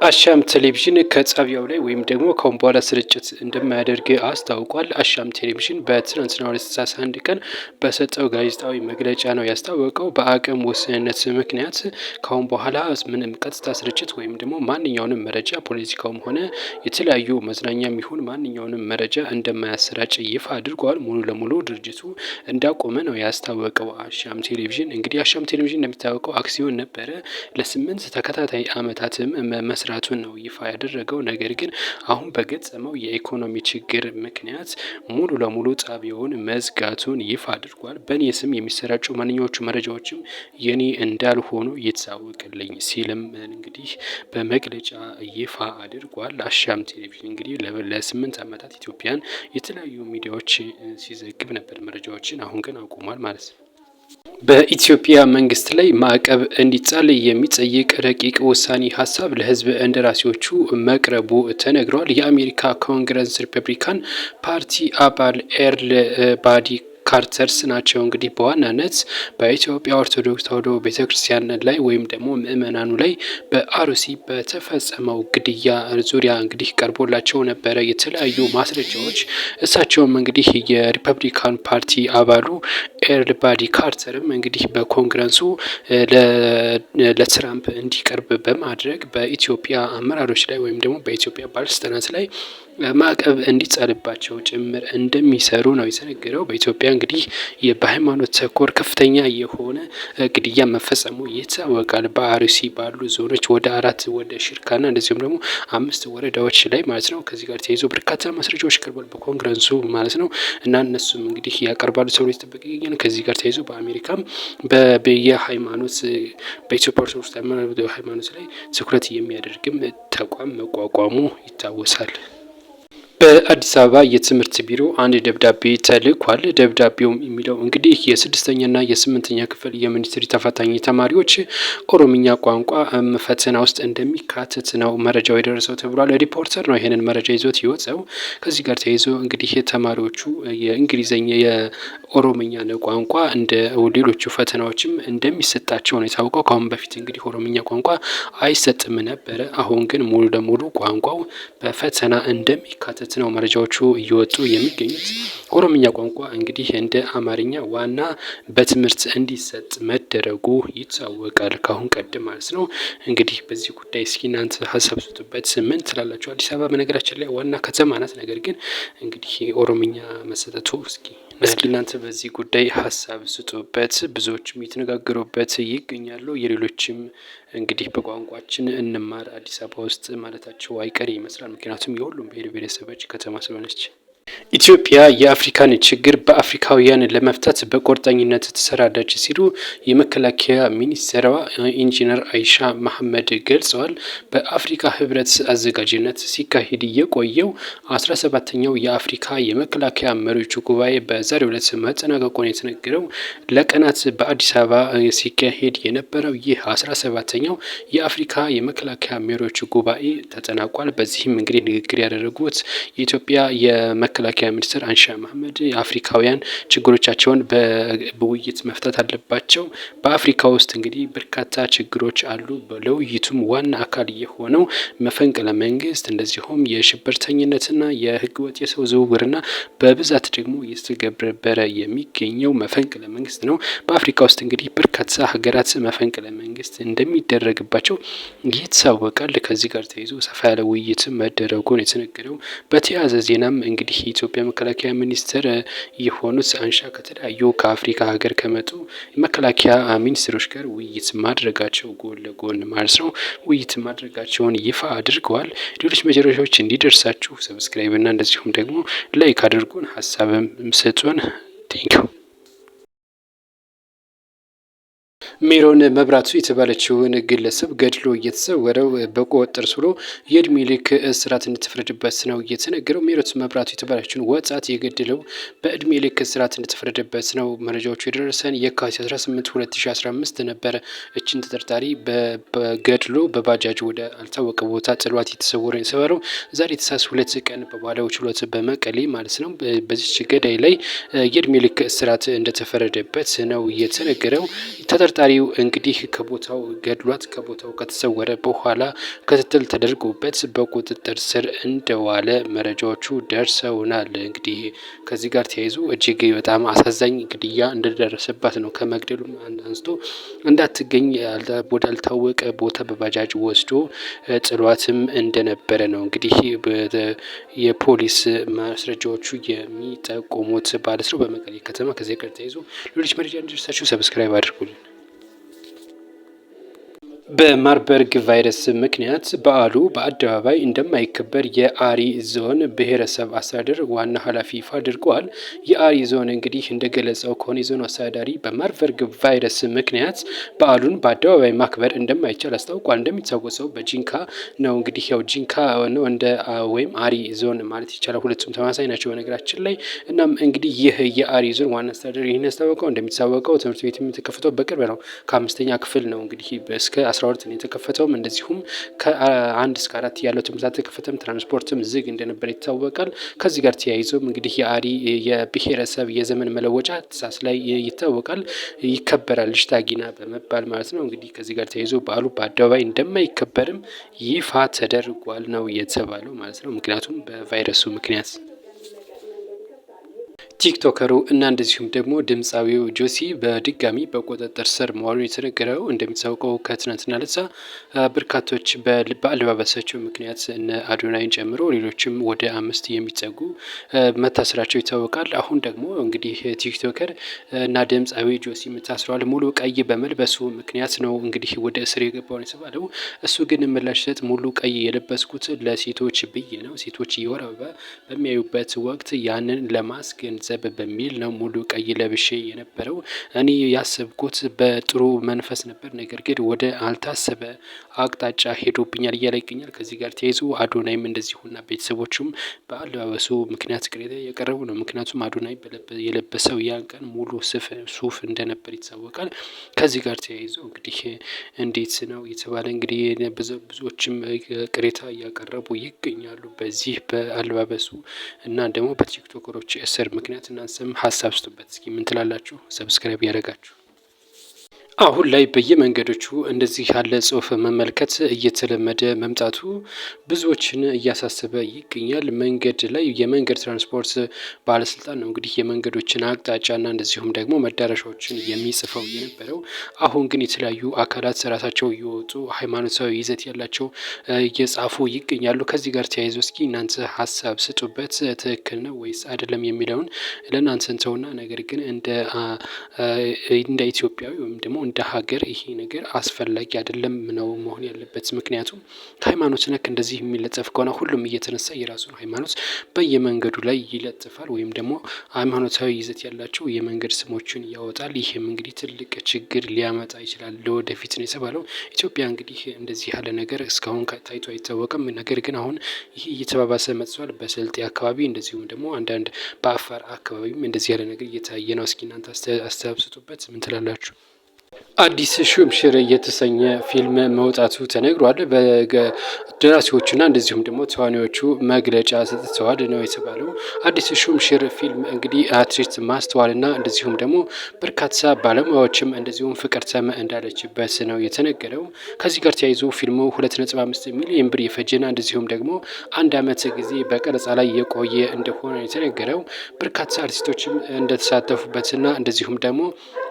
አሻም ቴሌቪዥን ከጣቢያው ላይ ወይም ደግሞ ከአሁን በኋላ ስርጭት እንደማያደርግ አስታውቋል። አሻም ቴሌቪዥን በትናንትናው ዕለት ታህሳስ 1 ቀን በሰጠው ጋዜጣዊ መግለጫ ነው ያስታወቀው። በአቅም ውስንነት ምክንያት ከአሁን በኋላ ምንም ቀጥታ ስርጭት ወይም ደግሞ ማንኛውንም መረጃ ፖለቲካውም ሆነ የተለያዩ መዝናኛም ይሁን ማንኛውንም መረጃ እንደማያሰራጭ ይፋ አድርጓል። ሙሉ ለሙሉ ድርጅቱ እንዳቆመ ነው ያስታወቀው። አሻም ቴሌቪዥን እንግዲህ አሻም ቴሌቪዥን እንደሚታወቀው አክሲዮን ነበረ ለ8 ተከታታይ አመታትም መስራቱን ነው ይፋ ያደረገው። ነገር ግን አሁን በገጠመው የኢኮኖሚ ችግር ምክንያት ሙሉ ለሙሉ ጣቢያውን መዝጋቱን ይፋ አድርጓል። በእኔ ስም የሚሰራጩ ማንኛዎቹ መረጃዎችም የኔ እንዳልሆኑ ይታወቅልኝ ሲልም እንግዲህ በመግለጫ ይፋ አድርጓል። አሻም ቴሌቪዥን እንግዲህ ለ8 አመታት ኢትዮጵያን የተለያዩ ሚዲያዎች ሲዘግብ ነበር መረጃዎችን፣ አሁን ግን አቁሟል ማለት ነው። በኢትዮጵያ መንግስት ላይ ማዕቀብ እንዲጣል የሚጠይቅ ረቂቅ ውሳኔ ሀሳብ ለህዝብ እንደራሴዎቹ መቅረቡ ተነግሯል። የአሜሪካ ኮንግረስ ሪፐብሊካን ፓርቲ አባል ኤርል ባዲ ካርተርስ ናቸው። እንግዲህ በዋናነት በኢትዮጵያ ኦርቶዶክስ ተዋሕዶ ቤተክርስቲያን ላይ ወይም ደግሞ ምእመናኑ ላይ በአሩሲ በተፈጸመው ግድያ ዙሪያ እንግዲህ ቀርቦላቸው ነበረ የተለያዩ ማስረጃዎች። እሳቸውም እንግዲህ የሪፐብሊካን ፓርቲ አባሉ ኤርል ባዲ ካርተርም እንግዲህ በኮንግረሱ ለትራምፕ እንዲቀርብ በማድረግ በኢትዮጵያ አመራሮች ላይ ወይም ደግሞ በኢትዮጵያ ባለስልጣናት ላይ ማዕቀብ እንዲጻልባቸው ጭምር እንደሚሰሩ ነው የተነገረው። በኢትዮጵያ እንግዲህ በሃይማኖት ተኮር ከፍተኛ የሆነ ግድያ መፈጸሙ ይታወቃል። በአርሲ ባሉ ዞኖች ወደ 4 ወደ ሽርካና እንደዚሁም ደግሞ 5 ወረዳዎች ላይ ማለት ነው። ከዚህ ጋር ተያይዞ በርካታ ማስረጃዎች ቀርቧል በኮንግረሱ ማለት ነው። እና እነሱም እንግዲህ ያቀርባሉ ተብሎ ይጠበቅ ይገኛል። ከዚህ ጋር ተያይዞ በአሜሪካም በየሃይማኖት በኢትዮጵያ ኦርቶዶክስ ሃይማኖት ላይ ትኩረት የሚያደርግም ተቋም መቋቋሙ ይታወሳል። በአዲስ አበባ የትምህርት ቢሮ አንድ ደብዳቤ ተልኳል። ደብዳቤውም የሚለው እንግዲህ የ6ኛና የ8ኛ ክፍል የሚኒስትሪ ተፈታኝ ተማሪዎች ኦሮምኛ ቋንቋ ፈተና ውስጥ እንደሚካተት ነው መረጃው የደረሰው ተብሏል። ሪፖርተር ነው ይሄንን መረጃ ይዞት ይወጣው። ከዚህ ጋር ተያይዞ እንግዲህ ተማሪዎቹ የእንግሊዝኛ የኦሮምኛ ቋንቋ እንደ ሌሎቹ ፈተናዎችም እንደሚሰጣቸው ነው የታወቀው። ከአሁን በፊት እንግዲህ ኦሮምኛ ቋንቋ አይሰጥም ነበረ። አሁን ግን ሙሉ ለሙሉ ቋንቋው በፈተና እንደሚካተት ነው መረጃዎቹ እየወጡ የሚገኙት። ኦሮምኛ ቋንቋ እንግዲህ እንደ አማርኛ ዋና በትምህርት እንዲሰጥ መደረጉ ይታወቃል ካሁን ቀደም ማለት ነው። እንግዲህ በዚህ ጉዳይ እስኪ እናንተ ሀሳብ ስጡበት። ምን ትላላችሁ? አዲስ አበባ በነገራችን ላይ ዋና ከተማ ናት። ነገር ግን እንግዲህ ኦሮምኛ መሰጠቱ እስኪ እናንተ በዚህ ጉዳይ ሀሳብ ስጡበት። ብዙዎችም የተነጋገሩበት ይገኛሉ። የሌሎችም እንግዲህ በቋንቋችን እንማር አዲስ አበባ ውስጥ ማለታቸው አይቀሬ ይመስላል። ምክንያቱም የሁሉም ብሔር ብሔረሰቦች ከተማ ስለሆነች። ኢትዮጵያ የአፍሪካን ችግር በአፍሪካውያን ለመፍታት በቁርጠኝነት ትሰራለች ሲሉ የመከላከያ ሚኒስትሯ ኢንጂነር አይሻ መሐመድ ገልጸዋል። በአፍሪካ ህብረት አዘጋጅነት ሲካሄድ የቆየው 17ኛው የአፍሪካ የመከላከያ መሪዎች ጉባኤ በዛሬው ዕለት መጠናቀቁን የተነገረው። ለቀናት በአዲስ አበባ ሲካሄድ የነበረው ይህ 17ኛው የአፍሪካ የመከላከያ መሪዎች ጉባኤ ተጠናቋል። በዚህም እንግዲህ ንግግር ያደረጉት የኢትዮጵያ የመከላከያ ሚኒስትር አይሻ መሐመድ የአፍሪካውያን ችግሮቻቸውን በውይይት መፍታት አለባቸው። በአፍሪካ ውስጥ እንግዲህ በርካታ ችግሮች አሉ። ለውይይቱም ዋና አካል የሆነው መፈንቅለ መንግስት እንደዚሁም የሽብርተኝነትና የህገወጥ የሰው ዝውውርና በብዛት ደግሞ እየተገበረ የሚገኘው መፈንቅለ መንግስት ነው። በአፍሪካ ውስጥ እንግዲህ በርካታ ሀገራት መፈንቅለ መንግስት እንደሚደረግባቸው ይታወቃል። ከዚህ ጋር ተይዞ ሰፋ ያለ ውይይት መደረጉን የተነገረው። በተያያዘ ዜናም እንግዲህ የኢትዮጵያ መከላከያ ሚኒስትር የሆኑት አንሻ ከተለያዩ ከአፍሪካ ሀገር ከመጡ የመከላከያ ሚኒስትሮች ጋር ውይይት ማድረጋቸው ጎን ለጎን ማለት ነው ውይይት ማድረጋቸውን ይፋ አድርገዋል። ሌሎች መረጃዎች እንዲደርሳችሁ ሰብስክራይብ እና እንደዚሁም ደግሞ ላይክ አድርጉን፣ ሀሳብም ስጡን። ቴንኪው። ሜሮን መብራቱ የተባለችውን ግለሰብ ገድሎ እየተሰወረው በቁጥጥር ስር ውሎ የእድሜ ልክ እስራት እንድትፈረድበት ነው እየተነገረው። ሜሮን መብራቱ የተባለችውን ወጣት የገደለው በእድሜ ልክ እስራት እንድትፈረድበት ነው መረጃዎቹ የደረሰን። የካቲት 18 2015 ነበረ እችን ተጠርጣሪ በገድሎ በባጃጅ ወደ አልታወቀ ቦታ ጥሏት የተሰወረው። ዛሬ ታህሳስ 2 ቀን በባህላዊ ችሎት በመቀሌ ማለት ነው በዚች ገዳይ ላይ የእድሜ ልክ እስራት እንደተፈረደበት ነው የተነገረው። ተጠርጣሪ አሪው እንግዲህ ከቦታው ገድሏት ከቦታው ከተሰወረ በኋላ ክትትል ተደርጎበት በቁጥጥር ስር እንደዋለ መረጃዎቹ ደርሰውናል። እንግዲህ ከዚህ ጋር ተያይዞ እጅግ በጣም አሳዛኝ ግድያ እንደደረሰባት ነው። ከመግደሉም አንስቶ እንዳትገኝ ወዳልታወቀ ቦታ በባጃጅ ወስዶ ጥሏትም እንደነበረ ነው እንግዲህ የፖሊስ ማስረጃዎቹ የሚጠቁሙት ማለት ነው። በመቀሌ ከተማ ከዚህ ጋር ተያይዞ ሌሎች መረጃ እንዲደርሳችሁ ሰብስክራይብ አድርጉልን። በማርበርግ ቫይረስ ምክንያት በዓሉ በአደባባይ እንደማይከበር የአሪ ዞን ብሔረሰብ አስተዳደር ዋና ኃላፊ ይፋ አድርገዋል። የአሪ ዞን እንግዲህ እንደገለጸው ከሆነ የዞኑ አስተዳዳሪ በማርበርግ ቫይረስ ምክንያት በዓሉን በአደባባይ ማክበር እንደማይቻል አስታውቋል። እንደሚታወሰው በጂንካ ነው እንግዲህ ያው ጂንካ ነው እንደ ወይም አሪ ዞን ማለት ይቻላል። ሁለቱም ተመሳሳይ ናቸው በነገራችን ላይ። እናም እንግዲህ ይህ የአሪ ዞን ዋና አስተዳዳሪ ይህን ያስታወቀው እንደሚታወቀው ትምህርት ቤት የተከፈተው በቅርብ ነው። ከ5ኛ ክፍል ነው እንግዲህ እስከ 12 ነው የተከፈተውም። እንደዚሁም ከ1 እስከ 4 ያለው ትምህርት አልተከፈተም። ትራንስፖርትም ዝግ እንደነበር ይታወቃል። ከዚህ ጋር ተያይዞም እንግዲህ የአሪ የብሔረሰብ የዘመን መለወጫ ታህሳስ ላይ ይታወቃል፣ ይከበራል ሽታጊና በመባል ማለት ነው። እንግዲህ ከዚህ ጋር ተያይዞ በዓሉ በአደባባይ እንደማይከበርም ይፋ ተደርጓል ነው የተባለው ማለት ነው። ምክንያቱም በቫይረሱ ምክንያት ቲክቶከሩ እና እንደዚሁም ደግሞ ድምፃዊው ጆሲ በድጋሚ በቁጥጥር ስር መዋሉ የተነገረው። እንደሚታወቀው ከትናንትና ዕለት በርካቶች በአለባበሳቸው ምክንያት እነ አዶናይን ጨምሮ ሌሎችም ወደ 5 የሚጠጉ መታሰራቸው ይታወቃል። አሁን ደግሞ እንግዲህ ቲክቶከር እና ድምፃዊ ጆሲ ታስረዋል። ሙሉ ቀይ በመልበሱ ምክንያት ነው እንግዲህ ወደ እስር የገባውን የተባለው። እሱ ግን ምላሽ ሰጥ ሙሉ ቀይ የለበስኩት ለሴቶች ብዬ ነው፣ ሴቶች የወር አበባ በሚያዩበት ወቅት ያንን ለማስገንዘብ በሚል ነው ሙሉ ቀይ ለብሼ የነበረው። እኔ ያሰብኩት በጥሩ መንፈስ ነበር፣ ነገር ግን ወደ አልታሰበ አቅጣጫ ሄዶብኛል እያለ ይገኛል። ከዚህ ጋር ተያይዞ አዶናይም እንደዚሁና ቤተሰቦቹም በአለባበሱ ምክንያት ቅሬታ እያቀረቡ ነው። ምክንያቱም አዶናይ የለበሰው ያን ቀን ሙሉ ሱፍ እንደነበር ይታወቃል። ከዚህ ጋር ተያይዞ እንግዲህ እንዴት ነው የተባለ እንግዲህ ብዙዎችም ቅሬታ እያቀረቡ ይገኛሉ በዚህ በአለባበሱ እና ደግሞ በቲክቶከሮች እስር ምክንያት። እናንተም ሀሳብ ስጡበት። እስኪ ምን ትላላችሁ? ሰብስክራይብ ያደረጋችሁ አሁን ላይ በየመንገዶቹ እንደዚህ ያለ ጽሁፍ መመልከት እየተለመደ መምጣቱ ብዙዎችን እያሳሰበ ይገኛል። መንገድ ላይ የመንገድ ትራንስፖርት ባለስልጣን ነው እንግዲህ የመንገዶችን አቅጣጫና እንደዚሁም ደግሞ መዳረሻዎችን የሚጽፈው የነበረው። አሁን ግን የተለያዩ አካላት ራሳቸው እየወጡ ሃይማኖታዊ ይዘት ያላቸው እየጻፉ ይገኛሉ። ከዚህ ጋር ተያይዞ እስኪ እናንተ ሀሳብ ስጡበት። ትክክል ነው ወይስ አይደለም የሚለውን ለእናንተ እንተውና፣ ነገር ግን እንደ ኢትዮጵያዊ ወይም ደግሞ እንደ ሀገር ይሄ ነገር አስፈላጊ አይደለም ነው መሆን ያለበት። ምክንያቱም ሃይማኖት ነክ እንደዚህ የሚለጠፍ ከሆነ ሁሉም እየተነሳ የራሱን ሃይማኖት በየመንገዱ ላይ ይለጥፋል፣ ወይም ደግሞ ሃይማኖታዊ ይዘት ያላቸው የመንገድ ስሞችን ያወጣል። ይህም እንግዲህ ትልቅ ችግር ሊያመጣ ይችላል ለወደፊት ነው የተባለው። ኢትዮጵያ እንግዲህ እንደዚህ ያለ ነገር እስካሁን ታይቶ አይታወቅም። ነገር ግን አሁን ይህ እየተባባሰ መጥቷል። በስልጤ አካባቢ እንደዚሁም ደግሞ አንዳንድ በአፋር አካባቢም እንደዚህ ያለ ነገር እየታየ ነው። እስኪ እናንተ አስተያየት ስጡበት። ምን ትላላችሁ? አዲስ ሹምሽር የተሰኘ ፊልም መውጣቱ ተነግሯል። በደራሲዎቹና እንደዚሁም ደግሞ ተዋናዮቹ መግለጫ ሰጥተዋል ነው የተባለው። አዲስ ሹምሽር ፊልም እንግዲህ አትሌት ማስተዋልና እንደዚሁም ደግሞ በርካታ ባለሙያዎችም እንደዚሁም ፍቅርተም እንዳለችበት ነው የተነገረው። ከዚህ ጋር ተያይዞ ፊልሙ 2.5 ሚሊዮን ብር የፈጀና እንደዚሁም ደግሞ 1 ዓመት ጊዜ በቀረጻ ላይ የቆየ እንደሆነ የተነገረው። በርካታ አርቲስቶችም እንደተሳተፉበትና እንደዚሁም ደግሞ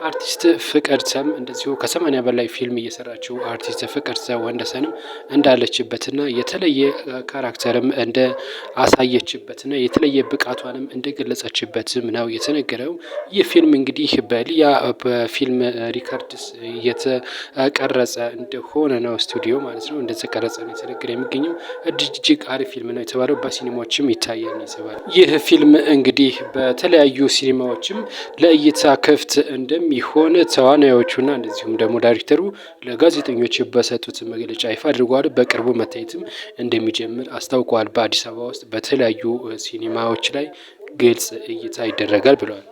አርቲስት ፍቅርተም እንደዚሁ ከ80 በላይ ፊልም እየሰራችው አርቲስት ፍቅርተ ወንደሰንም እንዳለችበትና የተለየ ካራክተርም እንደ አሳየችበትና የተለየ ብቃቷንም እንደገለጸችበትም ነው የተነገረው። ይህ ፊልም እንግዲህ በሊያ በፊልም ሪከርድስ የተቀረጸ እንደሆነ ነው፣ ስቱዲዮ ማለት ነው እንደተቀረጸ ነው የተነገረ የሚገኘው። እጅግ አሪፍ ፊልም ነው የተባለው። በሲኒማዎችም ይታያል ነው የተባለው። ይህ ፊልም እንግዲህ በተለያዩ ሲኒማዎችም ለእይታ ክፍት እንደሚሆን ተዋናዮቹና እንደዚሁም ደግሞ ዳይሬክተሩ ለጋዜጠኞች በሰጡት መግለጫ ይፋ አድርጓል። በቅርቡ መታየትም እንደሚጀምር አስታውቋል። በአዲስ አበባ ውስጥ በተለያዩ ሲኒማዎች ላይ ግልጽ እይታ ይደረጋል ብለዋል።